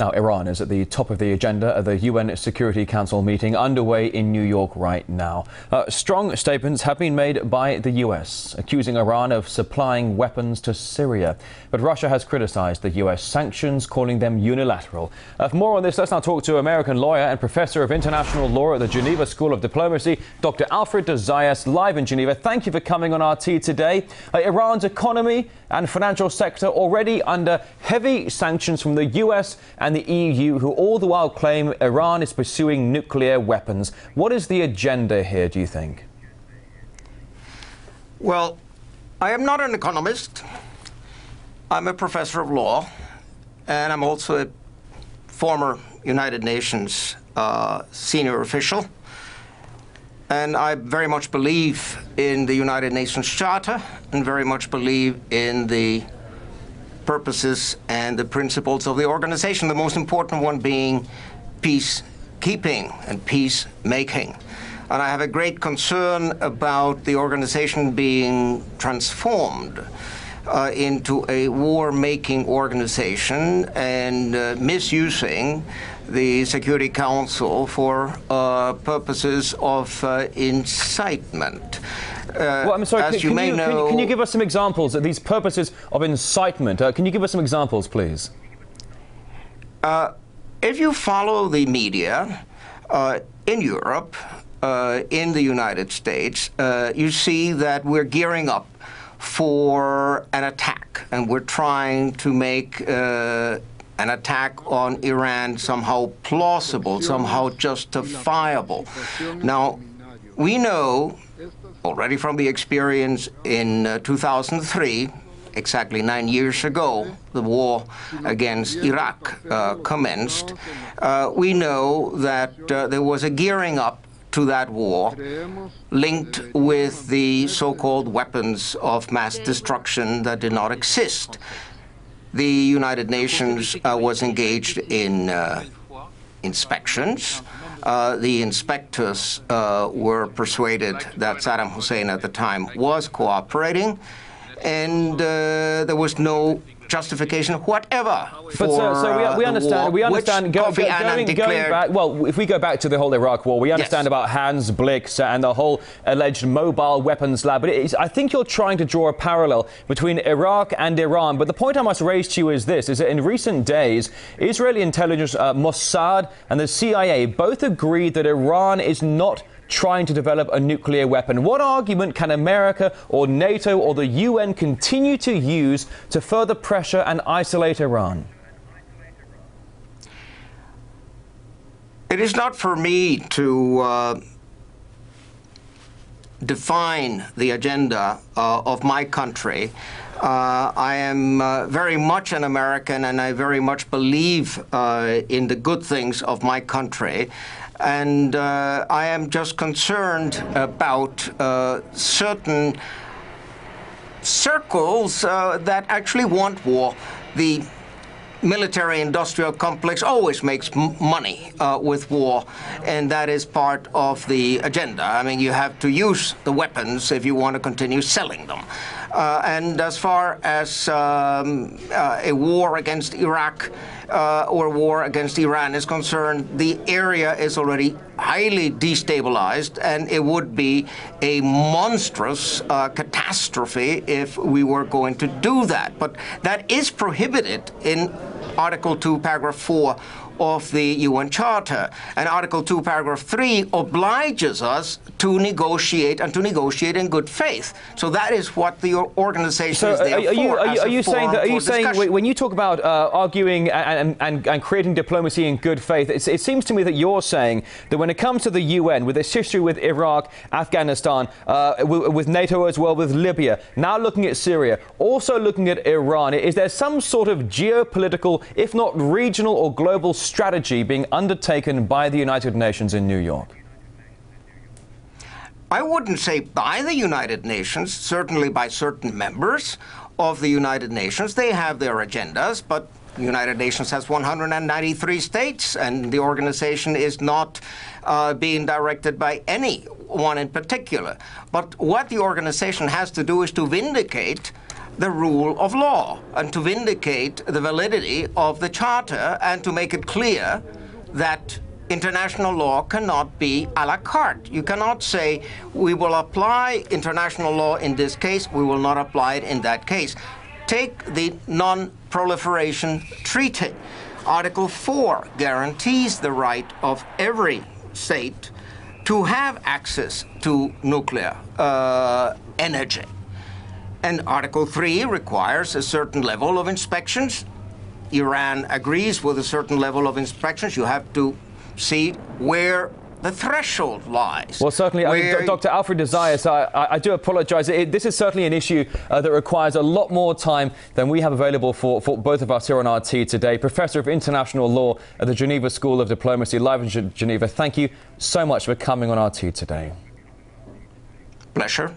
Now, Iran is at the top of the agenda of the UN Security Council meeting underway in New York right now. Strong statements have been made by the US, accusing Iran of supplying weapons to Syria. But Russia has criticized the US sanctions, calling them unilateral. For more on this, let's now talk to American lawyer and professor of international law at the Geneva School of Diplomacy, Dr. Alfred de Zayas, live in Geneva. Thank you for coming on RT today. Iran's economy and financial sector already under heavy sanctions from the US and the EU, who all the while claim Iran is pursuing nuclear weapons. What is the agenda here, do you think? Well, I am not an economist. I'm a professor of law, and I'm also a former United Nations senior official. And I very much believe in the United Nations Charter and very much believe in the purposes and the principles of the organization, the most important one being peacekeeping and peacemaking. And I have a great concern about the organization being transformed into a war-making organization and misusing the Security Council for purposes of incitement. Well, I'm sorry, can you give us some examples of these purposes of incitement? Can you give us some examples, please? If you follow the media in Europe, in the United States, you see that we're gearing up for an attack, and we're trying to make an attack on Iran somehow plausible, somehow justifiable. Now, we know already from the experience in 2003, exactly 9 years ago, the war against Iraq commenced. We know that there was a gearing up to that war linked with the so-called weapons of mass destruction that did not exist. The United Nations was engaged in inspections. The inspectors were persuaded that Saddam Hussein at the time was cooperating, and there was no justification whatever for we understand. Going back, well, if we go back to the whole Iraq war, we understand about Hans Blix and the whole alleged mobile weapons lab. But I think you're trying to draw a parallel between Iraq and Iran. But the point I must raise to you is this: is that in recent days, Israeli intelligence, Mossad, and the CIA both agreed that Iran is not trying to develop a nuclear weapon. What argument can America or NATO or the UN continue to use to further pressure and isolate Iran? It is not for me to define the agenda of my country. I am very much an American, and I very much believe in the good things of my country. And I am just concerned about certain circles that actually want war. The military-industrial complex always makes money with war, and that is part of the agenda. I mean, you have to use the weapons if you want to continue selling them. And as far as a war against Iraq or war against Iran is concerned, the area is already highly destabilized, and it would be a monstrous catastrophe if we were going to do that. But that is prohibited in Article 2, Paragraph 4 of the UN Charter. And Article 2, Paragraph 3 obliges us to negotiate, and to negotiate in good faith. So that is what the organization is there for. Are you saying when you talk about arguing and creating diplomacy in good faith, it seems to me that you're saying that when it comes to the UN, with its history with Iraq, Afghanistan, with NATO as well, with Libya, now looking at Syria, also looking at Iran, is there some sort of geopolitical, if not regional or global strategy being undertaken by the United Nations in New York? I wouldn't say by the United Nations, certainly by certain members of the United Nations. They have their agendas, but the United Nations has 193 states, and the organization is not being directed by anyone in particular. But what the organization has to do is to vindicate the rule of law and to vindicate the validity of the Charter and to make it clear that international law cannot be à la carte. You cannot say, we will apply international law in this case, we will not apply it in that case. Take the Non-Proliferation Treaty. Article 4 guarantees the right of every state to have access to nuclear energy. And Article 3 requires a certain level of inspections. Iran agrees with a certain level of inspections. You have to see where the threshold lies. Well, certainly, I mean, Dr. Alfred de Zayas, I do apologise. This is certainly an issue that requires a lot more time than we have available for both of us here on RT today. Professor of International Law at the Geneva School of Diplomacy, live in Geneva. Thank you so much for coming on RT today. Pleasure.